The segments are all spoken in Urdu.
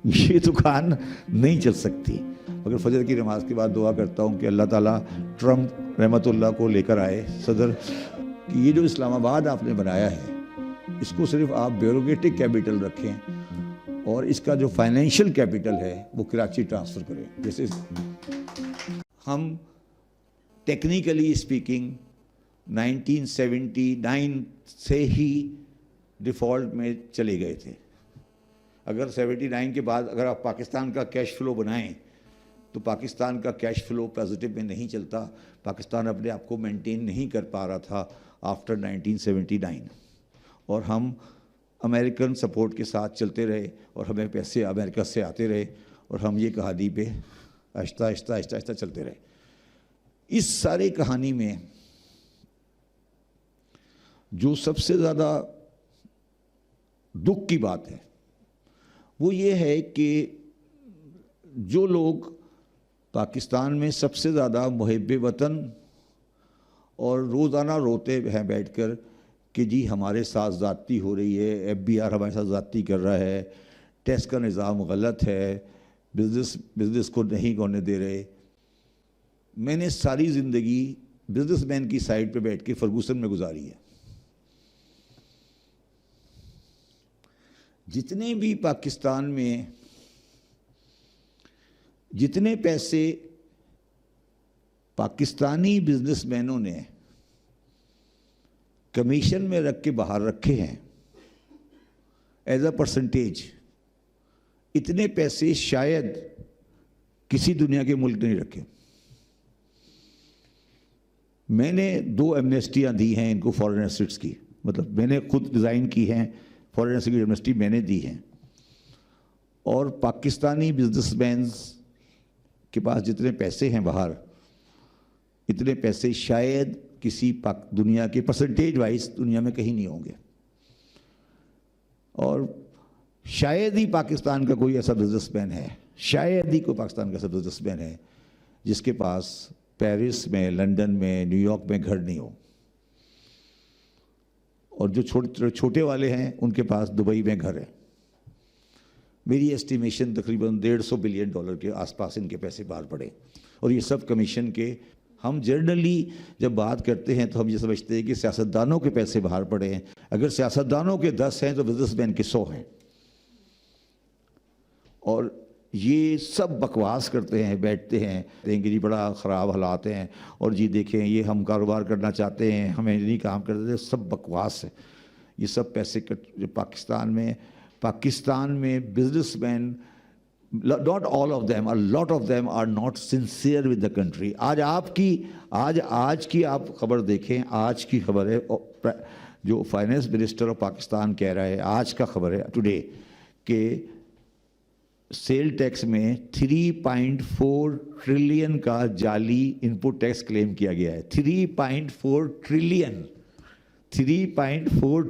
یہ دکان نہیں چل سکتی. مگر فجر کی نماز کے بعد دعا کرتا ہوں کہ اللہ تعالیٰ ٹرمپ رحمۃ اللہ کو لے کر آئے صدر، کہ یہ جو اسلام آباد آپ نے بنایا ہے اس کو صرف آپ بیوروکریٹک کیپٹل رکھیں اور اس کا جو فائنینشیل کیپٹل ہے وہ کراچی ٹرانسفر کریں. جیسے ہم ٹیکنیکلی اسپیکنگ 1979 سے ہی ڈیفالٹ میں چلے گئے تھے. اگر 79 کے بعد اگر آپ پاکستان کا کیش فلو بنائیں تو پاکستان کا کیش فلو پازیٹیو میں نہیں چلتا. پاکستان اپنے آپ کو مینٹین نہیں کر پا رہا تھا آفٹر 1979، اور ہم امریکن سپورٹ کے ساتھ چلتے رہے اور ہمیں پیسے امریکہ سے آتے رہے اور ہم یہ کہانی پہ آہستہ آہستہ آہستہ آہستہ چلتے رہے. اس سارے کہانی میں جو سب سے زیادہ دکھ کی بات ہے وہ یہ ہے کہ جو لوگ پاکستان میں سب سے زیادہ محب وطن اور روزانہ روتے ہیں بیٹھ کر کہ جی ہمارے ساتھ زیادتی ہو رہی ہے، ایف بی آر ہمارے ساتھ زیادتی کر رہا ہے، ٹیکس کا نظام غلط ہے، بزنس کو نہیں ہونے دے رہے. میں نے ساری زندگی بزنس مین کی سائڈ پہ بیٹھ کے فرگوسن میں گزاری ہے. جتنے بھی پاکستان میں جتنے پیسے پاکستانی بزنس مینوں نے کمیشن میں رکھ کے باہر رکھے ہیں ایز اے پرسنٹیج، اتنے پیسے شاید کسی دنیا کے ملک نے نہیں رکھے. میں نے 2 ایمنیسٹیاں دی ہیں ان کو فارن ایسٹس کی، مطلب میں نے خود ڈیزائن کی ہیں، فارن ایسٹ کی ایمنیسٹی میں نے دی ہیں. اور پاکستانی بزنس مینز کے پاس جتنے پیسے ہیں باہر، اتنے پیسے شاید کسی دنیا کے پرسنٹیج وائز دنیا میں کہیں نہیں ہوں گے. اور شاید ہی پاکستان کا کوئی ایسا بزنس مین ہے، شاید ہی کوئی پاکستان کا ایسا بزنس مین ہے جس کے پاس پیرس میں، لندن میں، نیو یارک میں گھر نہیں ہو. اور جو چھوٹے والے ہیں ان کے پاس دبئی میں گھر ہے. میری ایسٹیمیشن تقریباً $150 بلین کے آس پاس ان کے پیسے باہر پڑے، اور یہ سب کمیشن کے. ہم جنرلی جب بات کرتے ہیں تو ہم یہ سمجھتے ہیں کہ سیاستدانوں کے پیسے باہر پڑے ہیں. اگر سیاستدانوں کے 10 ہیں تو بزنس مین کے 100 ہیں. اور یہ سب بکواس کرتے ہیں، بیٹھتے ہیں کہ جی بڑا خراب حالات ہیں اور جی دیکھیں یہ ہم کاروبار کرنا چاہتے ہیں، ہمیں نہیں کام کرتے. سب بکواس ہے. یہ سب پیسے پاکستان میں business man, not all of them, a lot of them are not sincere with the country. آج کی آپ خبر دیکھیں، آج کی خبر ہے جو فائنینس منسٹر آف پاکستان کہہ رہا ہے، آج کا خبر ہے ٹوڈے، کہ سیل ٹیکس میں 3.4 ٹریلین کا جعلی ان پٹ ٹیکس کلیم کیا گیا ہے. 3.4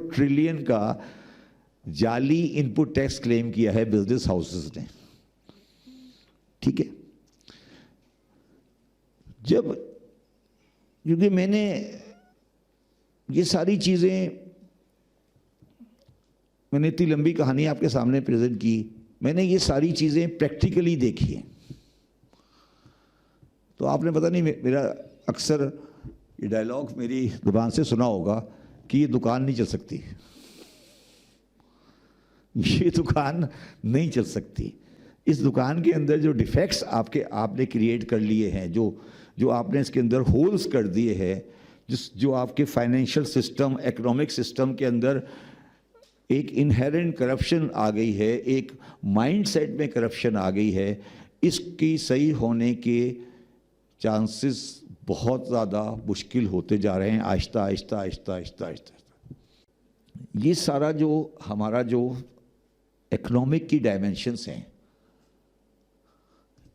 ٹریلین کا جعلی ان پٹ ٹیکس کلیم کیا ہے بزنس ہاؤسز نے. ٹھیک ہے. کیونکہ میں نے یہ ساری چیزیں، میں نے اتنی لمبی کہانی آپ کے سامنے پریزنٹ کی، میں نے یہ ساری چیزیں پریکٹیکلی دیکھی ہیں. تو آپ نے پتہ نہیں میرا اکثر یہ ڈائلاگ میری زبان سے سنا ہوگا کہ یہ دکان نہیں چل سکتی. یہ دکان نہیں چل سکتی. اس دکان کے اندر جو ڈیفیکٹس آپ نے کریٹ کر لیے ہیں، جو آپ نے اس کے اندر ہولز کر دیے ہیں، جو آپ کے فائنینشیل سسٹم، اکنامک سسٹم کے اندر ایک انہیرنٹ کرپشن آ گئی ہے، ایک مائنڈ سیٹ میں کرپشن آ گئی ہے، اس کی صحیح ہونے کے چانسز بہت زیادہ مشکل ہوتے جا رہے ہیں آہستہ آہستہ آہستہ آہستہ آہستہ. یہ سارا جو ہمارا جو اکنامک کی ڈائمنشنز ہیں،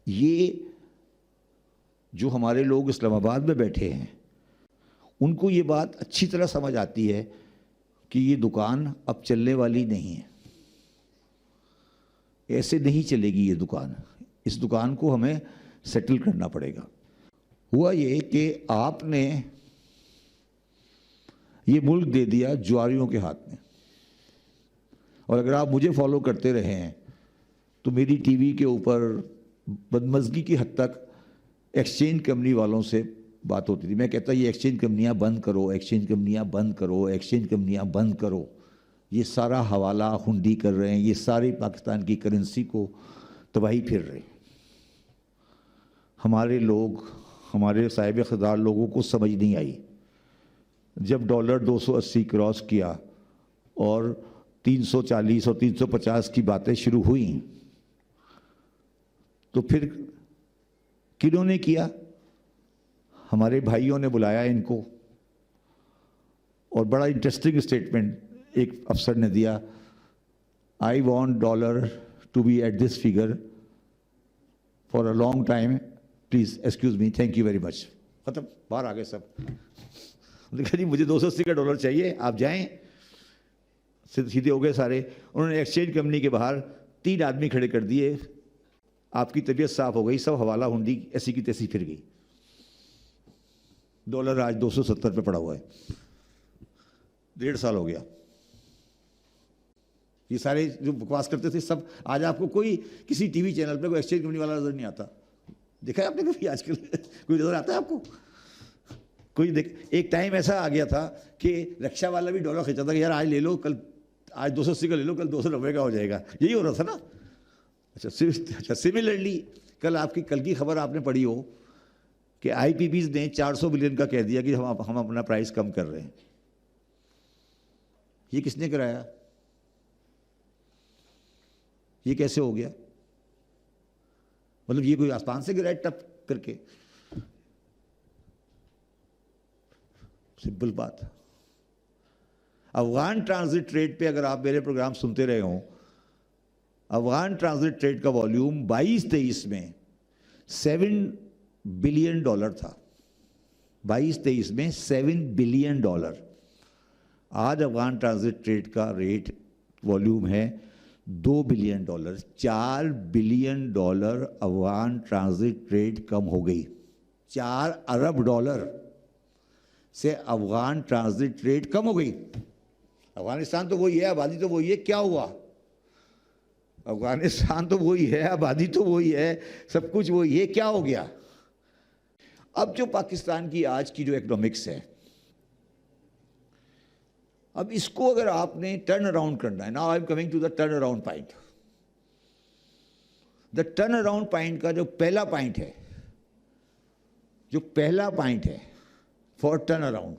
یہ جو ہمارے لوگ اسلام آباد میں بیٹھے ہیں ان کو یہ بات اچھی طرح سمجھ آتی ہے کہ یہ دکان اب چلنے والی نہیں ہے. ایسے نہیں چلے گی یہ دکان. اس دکان کو ہمیں سیٹل کرنا پڑے گا. ہوا یہ کہ آپ نے یہ ملک دے دیا جواریوں کے ہاتھ میں، اور اگر آپ مجھے فالو کرتے رہے ہیں تو میری ٹی وی کے اوپر بدمزگی کی حد تک ایکسچینج کمپنی والوں سے بات ہوتی تھی. میں کہتا یہ ایکسچینج کمپنیاں بند کرو, ایکسچینج کمپنیاں بند کرو, ایکسچینج کمپنیاں بند کرو. یہ سارا حوالہ ہنڈی کر رہے ہیں, یہ ساری پاکستان کی کرنسی کو تباہی پھر رہے ہیں. ہمارے لوگ, ہمارے صاحب اقتدار لوگوں کو سمجھ نہیں آئی. جب ڈالر 280 کراس کیا اور 340 اور 350 کی باتیں شروع ہوئیں, تو پھر کنہوں نے کیا؟ ہمارے بھائیوں نے بلایا ان کو, اور بڑا انٹرسٹنگ اسٹیٹمنٹ ایک افسر نے دیا, I want dollar to be at this figure for a long time, please excuse me, thank you very much. ختم, باہر آ گئے سب. جی مجھے 280 کا ڈالر چاہیے, آپ جائیں. سیدھے ہو گئے سارے. انہوں نے ایکسچینج کمپنی کے باہر 3 آدمی کھڑے کر دیے. آپ کی طبیعت صاف ہو گئی, سب حوالہ ہنڈی ایسی کی تیسی پھر گئی. ڈالر آج 270 پہ پڑا ہوا ہے, 1.5 سال ہو گیا. یہ سارے جو بکواس کرتے تھے سب, آج آپ کو کوئی کسی ٹی وی چینل پہ کوئی ایکسچینج کمپنی والا نظر نہیں آتا. دیکھا ہے آپ نے کبھی آج کل کوئی نظر آتا ہے آپ کو؟ کوئی ایک ٹائم ایسا آ گیا تھا کہ رکشا والا بھی ڈالر کھینچا تھا کہ یار آج لے لو, کل آج 280 کا لے لو, کل 290 کا ہو جائے گا. یہی ہو رہا تھا نا. اچھا سملرلی کل کی خبر آپ نے پڑھی ہو کہ آئی پی پیز نے 400 بلین کا کہہ دیا کہ ہم اپنا پرائز کم کر رہے ہیں. یہ کس نے کرایا؟ یہ کیسے ہو گیا؟ مطلب یہ کوئی آسمان سے گرا ہے ٹپ کر کے؟ سمپل بات. افغان ٹرانزٹ ٹریڈ پہ اگر آپ میرے پروگرام سنتے رہے ہوں, افغان ٹرانزٹ ٹریڈ کا والیوم 22-23 میں $7 بلین تھا. 22-23 میں $7 بلین. آج افغان ٹرانزٹ ٹریڈ کا ریٹ والیوم ہے $2 billion. $4 billion Afghan transit trade کم ہو گئی. $4 ارب سے افغان ٹرانزٹ ٹریڈ کم ہو گئی. افغانستان تو وہی ہے, آبادی تو وہی ہے, کیا ہوا؟ افغانستان تو وہی ہے, آبادی تو وہی ہے, سب کچھ وہی ہے, کیا ہو گیا؟ اب جو پاکستان کی آج کی جو اکنامکس ہے, اب اس کو اگر آپ نے ٹرن اراؤنڈ کرنا ہے, now I am coming to the turn around point. The turn around point کا جو پہلا پوائنٹ ہے, for turn around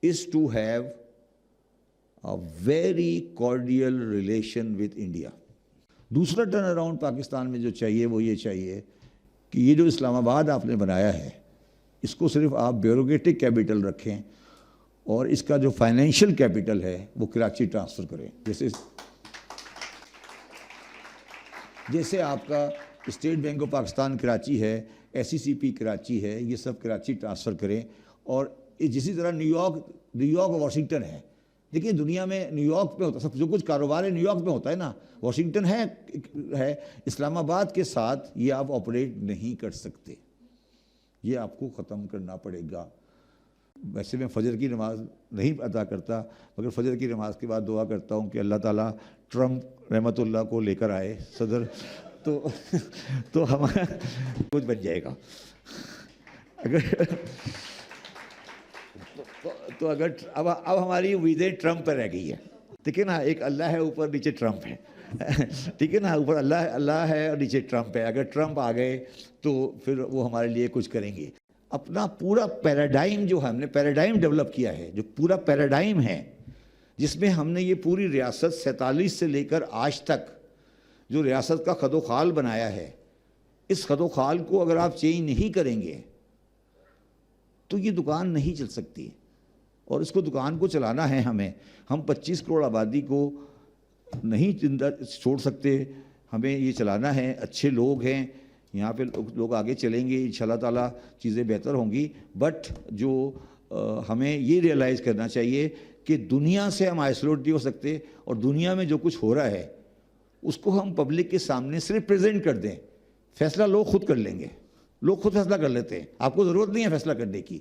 is to have a very cordial relation with India. دوسرا ٹرن اراؤنڈ پاکستان میں جو چاہیے وہ یہ چاہیے کہ یہ جو اسلام آباد آپ نے بنایا ہے, اس کو صرف آپ بیوروکریٹک کیپٹل رکھیں اور اس کا جو فائنینشیل کیپٹل ہے وہ کراچی ٹرانسفر کریں. جیسے آپ کا state bank of Pakistan Karachi ہے, SCCP کراچی ہے, یہ سب کراچی ٹرانسفر کریں. اور جسی طرح نیو یارک واشنگٹن ہے. دیکھیے دنیا میں نیو یارک پہ ہوتا ہے, سب جو کچھ کاروبار ہے نیو یارک پہ ہوتا ہے نا. واشنگٹن ہے, اسلام آباد کے ساتھ یہ آپ آپریٹ نہیں کر سکتے. یہ آپ کو ختم کرنا پڑے گا. ویسے میں فجر کی نماز نہیں ادا کرتا, مگر فجر کی نماز کے بعد دعا کرتا ہوں کہ اللہ تعالیٰ ٹرمپ رحمۃ اللہ کو لے کر آئے صدر, تو ہمارا کچھ بن جائے گا. اگر اب ہماری امیدیں ٹرمپ پہ رہ گئی ہے. ٹھیک ہے نا, ایک اللہ ہے اوپر, نیچے ٹرمپ ہے. ٹھیک ہے نا, اوپر اللہ ہے اور نیچے ٹرمپ ہے. اگر ٹرمپ آ گئے تو پھر وہ ہمارے لیے کچھ کریں گے. اپنا پورا پیراڈائم جو ہم نے پیراڈائم ڈیولپ کیا ہے, جو پورا پیراڈائم ہے جس میں ہم نے یہ پوری ریاست 47 سے لے کر آج تک جو ریاست کا خد و خال بنایا ہے, اس خد و خال کو اگر آپ چینج نہیں کریں گے تو یہ دکان نہیں چل سکتی. اور اس کو دکان کو چلانا ہے ہمیں. ہم 25 کروڑ آبادی کو نہیں چھوڑ سکتے, ہمیں یہ چلانا ہے. اچھے لوگ ہیں یہاں پہ, لوگ آگے چلیں گے انشاءاللہ تعالیٰ, چیزیں بہتر ہوں گی. بٹ جو ہمیں یہ ریئلائز کرنا چاہیے کہ دنیا سے ہم آئسولیٹ نہیں ہو سکتے, اور دنیا میں جو کچھ ہو رہا ہے اس کو ہم پبلک کے سامنے صرف پریزنٹ کر دیں. فیصلہ لوگ خود کر لیں گے, لوگ خود فیصلہ کر لیتے ہیں, آپ کو ضرورت نہیں ہے فیصلہ کرنے کی.